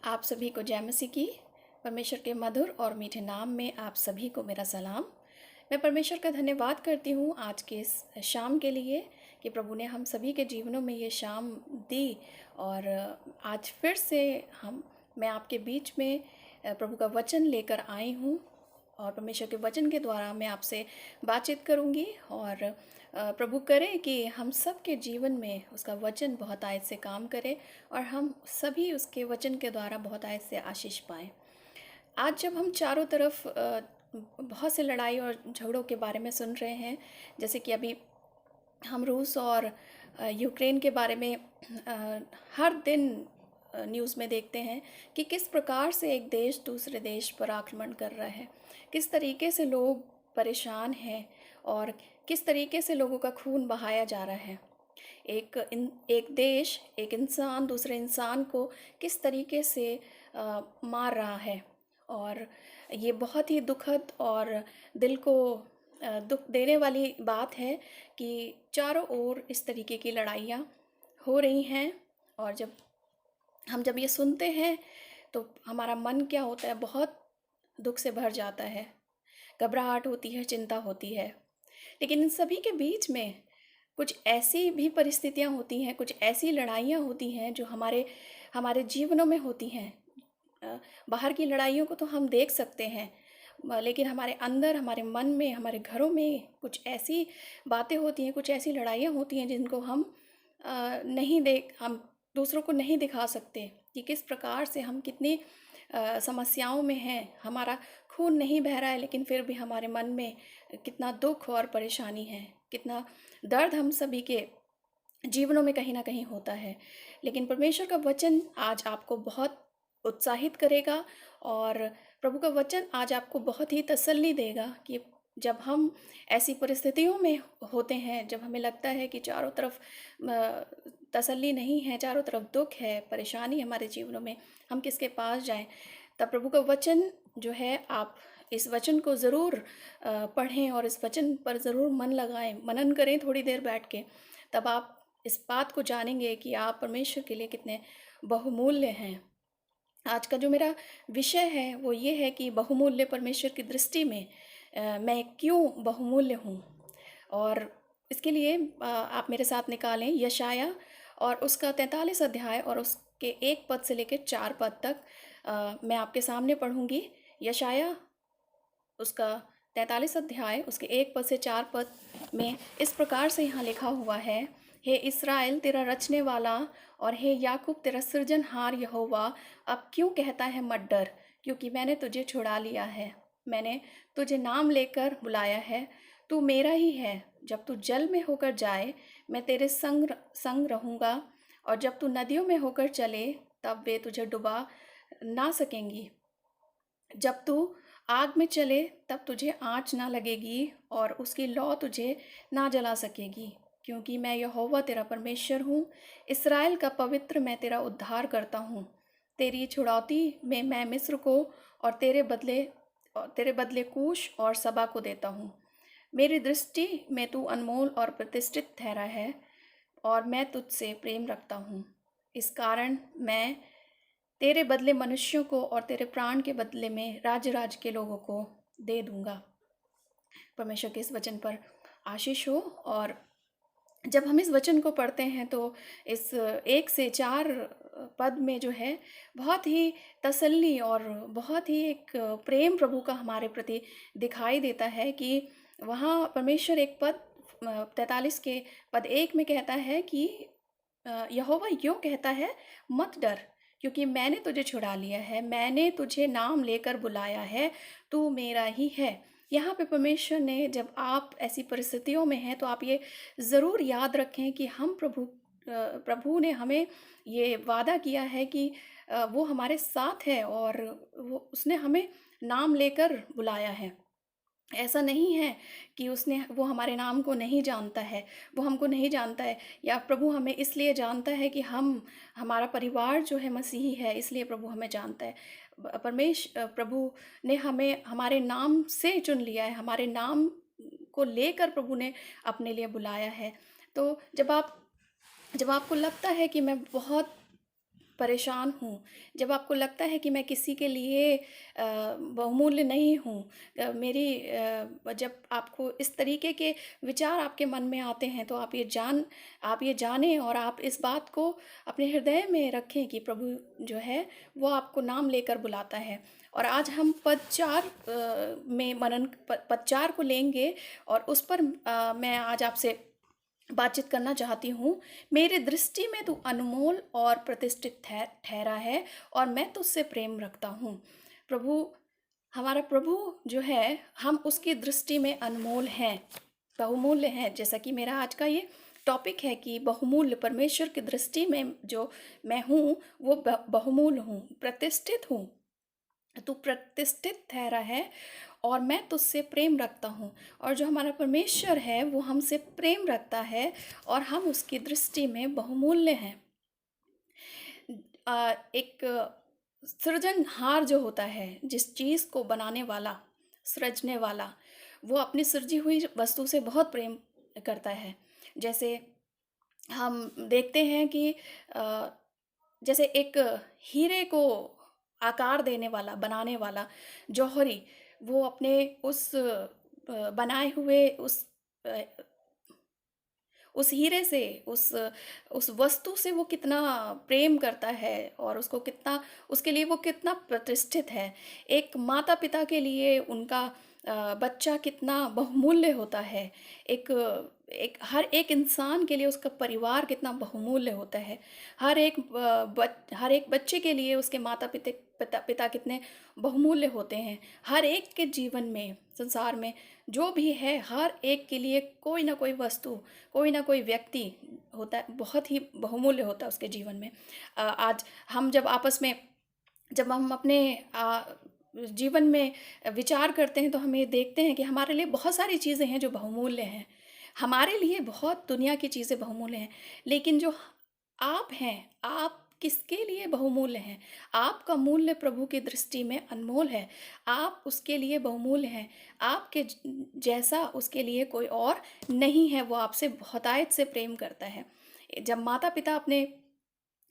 आप सभी को जय मसीह की। परमेश्वर के मधुर और मीठे नाम में आप सभी को मेरा सलाम। मैं परमेश्वर का धन्यवाद करती हूँ आज के इस शाम के लिए कि प्रभु ने हम सभी के जीवनों में ये शाम दी। और आज फिर से मैं आपके बीच में प्रभु का वचन लेकर आई हूँ। और परमेश्वर के वचन के द्वारा मैं आपसे बातचीत करूँगी। और प्रभु करे कि हम सब के जीवन में उसका वचन बहुत आयत से काम करे और हम सभी उसके वचन के द्वारा बहुत आयत से आशीष पाएँ। आज जब हम चारों तरफ बहुत से लड़ाई और झगड़ों के बारे में सुन रहे हैं, जैसे कि अभी हम रूस और यूक्रेन के बारे में हर दिन न्यूज़ में देखते हैं कि किस प्रकार से एक देश दूसरे देश पर आक्रमण कर रहा है, किस तरीके से लोग परेशान हैं और किस तरीके से लोगों का खून बहाया जा रहा है। एक देश, एक इंसान दूसरे इंसान को किस तरीके से मार रहा है। और ये बहुत ही दुखद और दिल को दुख देने वाली बात है कि चारों ओर इस तरीके की लड़ाइयाँ हो रही हैं। और जब ये सुनते हैं तो हमारा मन क्या होता है, बहुत दुख से भर जाता है, घबराहट होती है, चिंता होती है। लेकिन इन सभी के बीच में कुछ ऐसी भी परिस्थितियाँ होती हैं, कुछ ऐसी लड़ाइयाँ होती हैं जो हमारे हमारे जीवनों में होती हैं। बाहर की लड़ाइयों को तो हम देख सकते हैं, लेकिन हमारे अंदर, हमारे मन में, हमारे घरों में कुछ ऐसी बातें होती हैं, कुछ ऐसी लड़ाइयाँ होती हैं जिनको हम दूसरों को नहीं दिखा सकते कि किस प्रकार से हम कितनी समस्याओं में हैं। हमारा खून नहीं बह रहा है, लेकिन फिर भी हमारे मन में कितना दुख और परेशानी है, कितना दर्द हम सभी के जीवनों में कहीं न कहीं होता है। लेकिन परमेश्वर का वचन आज आपको बहुत उत्साहित करेगा और प्रभु का वचन आज आपको बहुत ही तसल्ली देगा कि जब हम ऐसी परिस्थितियों में होते हैं, जब हमें लगता है कि चारों तरफ तसल्ली नहीं है, चारों तरफ दुख है, परेशानी हमारे जीवनों में, हम किसके पास जाएँ? तब प्रभु का वचन जो है, आप इस वचन को ज़रूर पढ़ें और इस वचन पर ज़रूर मन लगाएँ, मनन करें थोड़ी देर बैठ के। तब आप इस बात को जानेंगे कि आप परमेश्वर के लिए कितने बहुमूल्य हैं। आज का जो मेरा विषय है वो ये है कि बहुमूल्य परमेश्वर की दृष्टि में मैं क्यों बहुमूल्य हूँ। और इसके लिए आप मेरे साथ निकालें यशाया और उसका 43 अध्याय और उसके 1 पद से लेकर 4 पद तक मैं आपके सामने पढ़ूँगी। यशाया उसका 43 अध्याय उसके 1 पद से 4 पद में इस प्रकार से यहाँ लिखा हुआ है, हे इस्राएल तेरा रचने वाला और हे याकूब तेरा सृजनहार यहोवा अब क्यों कहता है मत डर, क्योंकि मैंने तुझे छुड़ा लिया है, मैंने तुझे नाम लेकर बुलाया है, तू मेरा ही है। जब तू जल में होकर जाए मैं तेरे संग संग रहूँगा, और जब तू नदियों में होकर चले तब वे तुझे डुबा ना सकेंगी। जब तू आग में चले तब तुझे आँच ना लगेगी और उसकी लौ तुझे ना जला सकेगी, क्योंकि मैं यहोवा तेरा परमेश्वर हूँ, इस्राएल का पवित्र मैं तेरा उद्धार करता हूँ। तेरी छुड़ौती में मैं मिस्र को और तेरे बदले कूश और सबा को देता हूँ। मेरी दृष्टि में तू अनमोल और प्रतिष्ठित ठहरा है और मैं तुझसे प्रेम रखता हूँ। इस कारण मैं तेरे बदले मनुष्यों को और तेरे प्राण के बदले में राज्य के लोगों को दे दूंगा। परमेश्वर के इस वचन पर आशीष हो। और जब हम इस वचन को पढ़ते हैं तो इस 1 से 4 पद में जो है बहुत ही तसल्ली और बहुत ही एक प्रेम प्रभु का हमारे प्रति दिखाई देता है कि वहाँ परमेश्वर एक पद 43 के पद 1 में कहता है कि यहोवा यूँ कहता है मत डर, क्योंकि मैंने तुझे छुड़ा लिया है, मैंने तुझे नाम लेकर बुलाया है, तू मेरा ही है। यहाँ पे परमेश्वर ने, जब आप ऐसी परिस्थितियों में हैं तो आप ये ज़रूर याद रखें कि प्रभु ने हमें ये वादा किया है कि वो हमारे साथ है और उसने हमें नाम लेकर बुलाया है। ऐसा नहीं है कि वो हमारे नाम को नहीं जानता है, वो हमको नहीं जानता है, या प्रभु हमें इसलिए जानता है कि हमारा परिवार जो है मसीही है, इसलिए प्रभु हमें जानता है। प्रभु ने हमें हमारे नाम से चुन लिया है, हमारे नाम को लेकर प्रभु ने अपने लिए बुलाया है। तो जब आपको लगता है कि मैं बहुत परेशान हूँ, जब आपको लगता है कि मैं किसी के लिए बहुमूल्य नहीं हूँ, जब आपको इस तरीके के विचार आपके मन में आते हैं, तो आप ये जानें और आप इस बात को अपने हृदय में रखें कि प्रभु जो है, वो आपको नाम लेकर बुलाता है। और आज हम पद 4 में मनन प पद 4 को लेंगे और उस पर मैं आज आपसे बातचीत करना चाहती हूँ। मेरे दृष्टि में तू अनमोल और प्रतिष्ठित ठहरा है और मैं तुझसे प्रेम रखता हूँ। प्रभु हमारा प्रभु जो है, हम उसकी दृष्टि में अनमोल हैं, बहुमूल्य हैं। जैसा कि मेरा आज का ये टॉपिक है कि बहुमूल्य, परमेश्वर की दृष्टि में जो मैं हूँ, वो बहुमूल्य हूँ, प्रतिष्ठित हूँ। तू प्रतिष्ठित ठहरा है और मैं तुझसे प्रेम रखता हूँ। और जो हमारा परमेश्वर है, वो हमसे प्रेम रखता है और हम उसकी दृष्टि में बहुमूल्य हैं। एक सृजनहार जो होता है, जिस चीज़ को बनाने वाला, सृजने वाला, वो अपनी सृजी हुई वस्तु से बहुत प्रेम करता है। जैसे हम देखते हैं कि अ, जैसे एक हीरे को आकार देने वाला, बनाने वाला जौहरी, वो अपने बनाए हुए अ, उस हीरे से, उस वस्तु से वो कितना प्रेम करता है और उसके लिए वो कितना प्रतिष्ठित है। एक माता-पिता के लिए उनका बच्चा कितना बहुमूल्य होता है। एक एक हर एक इंसान के लिए उसका परिवार कितना बहुमूल्य होता है। हर एक बच्चे के लिए उसके पिता कितने बहुमूल्य होते हैं। हर एक के जीवन में, संसार में जो भी है, हर एक के लिए कोई ना कोई वस्तु, कोई ना कोई व्यक्ति होता है, बहुत ही बहुमूल्य होता है उसके जीवन में। आज हम जब हम अपने जीवन में विचार करते हैं, तो हम ये देखते हैं कि हमारे लिए बहुत सारी चीज़ें हैं जो बहुमूल्य हैं। हमारे लिए बहुत दुनिया की चीज़ें बहुमूल्य हैं, लेकिन जो आप हैं, आप किसके लिए बहुमूल्य हैं? आपका मूल्य प्रभु की दृष्टि में अनमोल है। आप उसके लिए बहुमूल्य हैं। आपके जैसा उसके लिए कोई और नहीं है, वो आपसे बहुतायत से प्रेम करता है। जब माता-पिता अपने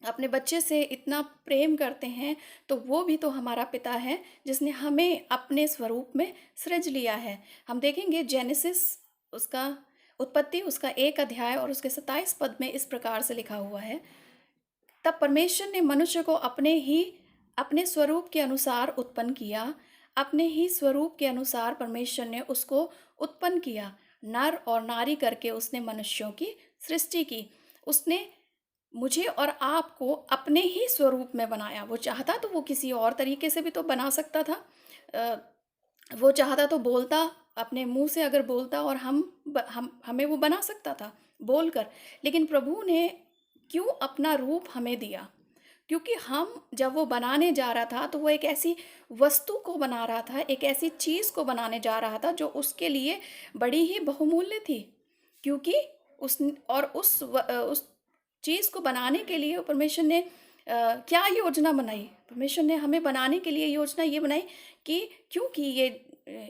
अपने बच्चे से इतना प्रेम करते हैं, तो वो भी तो हमारा पिता है, जिसने हमें अपने स्वरूप में सृज लिया है। हम देखेंगे जेनेसिस, उसका उत्पत्ति, उसका 1 अध्याय और उसके 27 पद में इस प्रकार से लिखा हुआ है। तब परमेश्वर ने मनुष्य को अपने स्वरूप के अनुसार उत्पन्न किया। अपने ही स्वरूप के अनुसार परमेश्वर ने उसको उत्पन्न किया। नर और नारी करके उसने मनुष्यों की सृष्टि की। उसने मुझे और आपको अपने ही स्वरूप में बनाया। वो चाहता तो वो किसी और तरीके से भी तो बना सकता था। अ, वो चाहता तो बोलता, अपने मुँह से अगर बोलता और हमें वो बना सकता था बोलकर। लेकिन प्रभु ने क्यों अपना रूप हमें दिया? क्योंकि हम जब वो बनाने जा रहा था, तो वो एक ऐसी वस्तु को बना रहा था, एक ऐसी चीज़ को बनाने जा रहा था जो उसके लिए बड़ी ही बहुमूल्य थी। क्योंकि उस चीज़ को बनाने के लिए परमेश्वर ने क्या योजना बनाई? परमेश्वर ने हमें बनाने के लिए योजना ये बनाई कि क्योंकि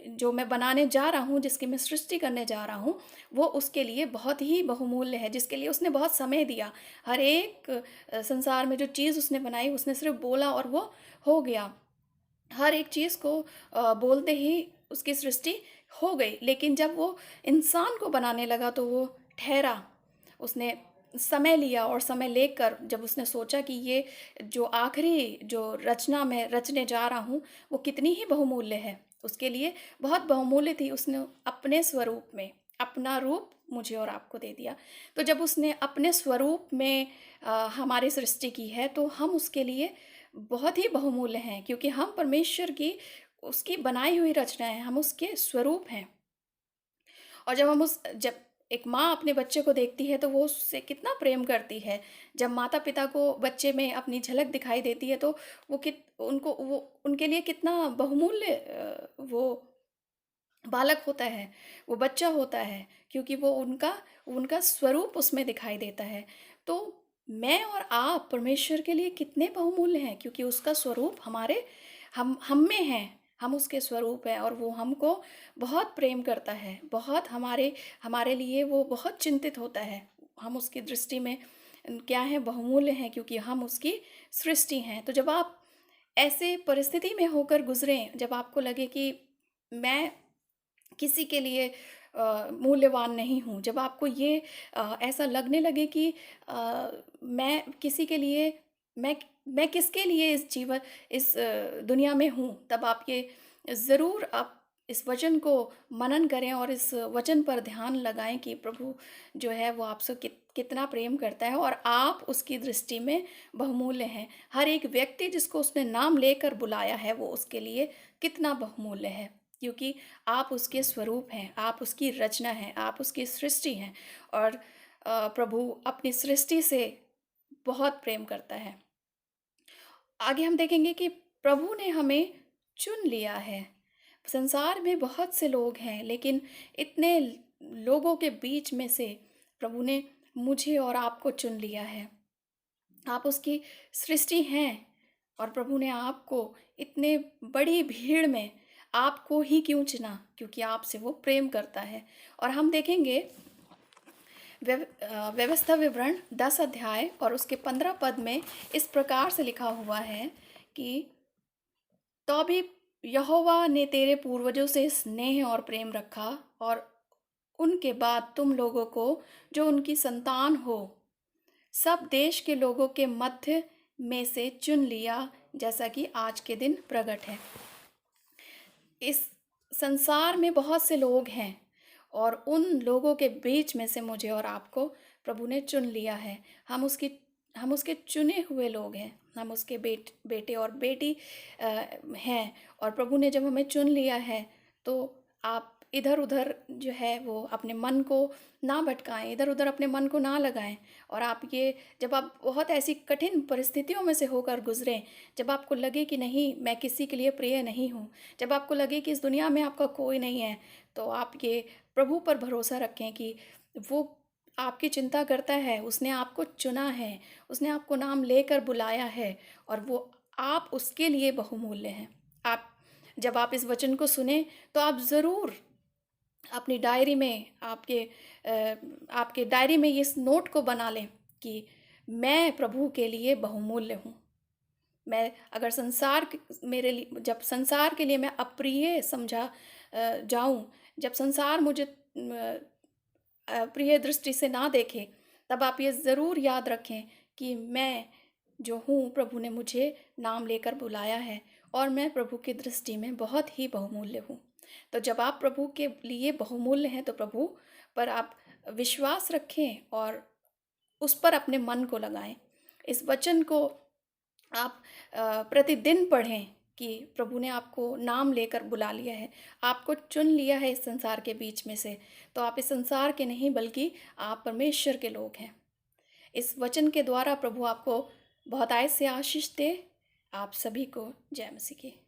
जो मैं बनाने जा रहा हूँ, जिसकी मैं सृष्टि करने जा रहा हूँ, वो उसके लिए बहुत ही बहुमूल्य है, जिसके लिए उसने बहुत समय दिया। हर एक संसार में जो चीज़ उसने बनाई, उसने सिर्फ़ बोला और वो हो गया। हर एक चीज़ को बोलते ही उसकी सृष्टि हो गई। लेकिन जब वो इंसान को बनाने लगा, तो वो ठहरा। उसने समय लिया और समय लेकर जब उसने सोचा कि ये जो आखिरी जो रचना मैं रचने जा रहा हूँ, वो कितनी ही बहुमूल्य है, उसके लिए बहुत बहुमूल्य थी। उसने अपने स्वरूप में अपना रूप मुझे और आपको दे दिया। तो जब उसने अपने स्वरूप में हमारी सृष्टि की है, तो हम उसके लिए बहुत ही बहुमूल्य हैं, क्योंकि हम परमेश्वर की उसकी बनाई हुई रचना है, हम उसके स्वरूप हैं। और जब एक माँ अपने बच्चे को देखती है, तो वो उससे कितना प्रेम करती है। जब माता-पिता को बच्चे में अपनी झलक दिखाई देती है, तो वो उनके लिए कितना बहुमूल्य वो बालक होता है, वो बच्चा होता है, क्योंकि वो उनका उनका स्वरूप उसमें दिखाई देता है। तो मैं और आप परमेश्वर के लिए कितने बहुमूल्य हैं, क्योंकि उसका स्वरूप हम में है, हम उसके स्वरूप हैं और वो हमको बहुत प्रेम करता है, बहुत हमारे हमारे लिए वो बहुत चिंतित होता है। हम उसकी दृष्टि में क्या हैं? बहुमूल्य हैं, क्योंकि हम उसकी सृष्टि हैं। तो जब आप ऐसे परिस्थिति में होकर गुज़रें, जब आपको लगे कि मैं किसी के लिए मूल्यवान नहीं हूँ, जब आपको ये ऐसा लगने लगे कि मैं किसी के लिए मैं मैं किसके लिए इस दुनिया में हूँ, तब आप ये ज़रूर आप इस वचन को मनन करें और इस वचन पर ध्यान लगाएँ कि प्रभु जो है वो आपसे कितना प्रेम करता है और आप उसकी दृष्टि में बहुमूल्य हैं। हर एक व्यक्ति जिसको उसने नाम लेकर बुलाया है, वो उसके लिए कितना बहुमूल्य है, क्योंकि आप उसके स्वरूप हैं, आप उसकी रचना हैं, आप उसकी सृष्टि हैं। और प्रभु अपनी सृष्टि से बहुत प्रेम करता है। आगे हम देखेंगे कि प्रभु ने हमें चुन लिया है। संसार में बहुत से लोग हैं, लेकिन इतने लोगों के बीच में से प्रभु ने मुझे और आपको चुन लिया है। आप उसकी सृष्टि हैं और प्रभु ने आपको इतने बड़ी भीड़ में आपको ही क्यों चुना? क्योंकि आपसे वो प्रेम करता है। और हम देखेंगे व्यवस्था विवरण 10 अध्याय और उसके 15 पद में इस प्रकार से लिखा हुआ है कि तो भी यहोवा ने तेरे पूर्वजों से स्नेह और प्रेम रखा और उनके बाद तुम लोगों को, जो उनकी संतान हो, सब देश के लोगों के मध्य में से चुन लिया, जैसा कि आज के दिन प्रकट है। इस संसार में बहुत से लोग हैं और उन लोगों के बीच में से मुझे और आपको प्रभु ने चुन लिया है। हम उसके चुने हुए लोग हैं। हम उसके बेटे और बेटी हैं। और प्रभु ने जब हमें चुन लिया है, तो आप इधर उधर जो है वो अपने मन को ना भटकाएं, इधर उधर अपने मन को ना लगाएं। और आप ये, जब आप बहुत ऐसी कठिन परिस्थितियों में से होकर गुजरें, जब आपको लगे कि नहीं, मैं किसी के लिए प्रिय नहीं हूँ, जब आपको लगे कि इस दुनिया में आपका कोई नहीं है, तो आप ये प्रभु पर भरोसा रखें कि वो आपकी चिंता करता है। उसने आपको चुना है, उसने आपको नाम लेकर बुलाया है और वो आप उसके लिए बहुमूल्य हैं। आप जब आप इस वचन को सुने, तो आप ज़रूर अपनी डायरी में आपके डायरी में इस नोट को बना लें कि मैं प्रभु के लिए बहुमूल्य हूँ। मैं अगर मेरे लिए, जब संसार के लिए मैं अप्रिय समझा जाऊं, जब संसार मुझे प्रिय दृष्टि से ना देखे, तब आप ये ज़रूर याद रखें कि मैं जो हूँ, प्रभु ने मुझे नाम लेकर बुलाया है और मैं प्रभु की दृष्टि में बहुत ही बहुमूल्य हूँ। तो जब आप प्रभु के लिए बहुमूल्य हैं, तो प्रभु पर आप विश्वास रखें और उस पर अपने मन को लगाएं। इस वचन को आप प्रतिदिन पढ़ें कि प्रभु ने आपको नाम लेकर बुला लिया है, आपको चुन लिया है इस संसार के बीच में से। तो आप इस संसार के नहीं, बल्कि आप परमेश्वर के लोग हैं। इस वचन के द्वारा प्रभु आपको बहुत आय से आशीष दे। आप सभी को जय मसीह की।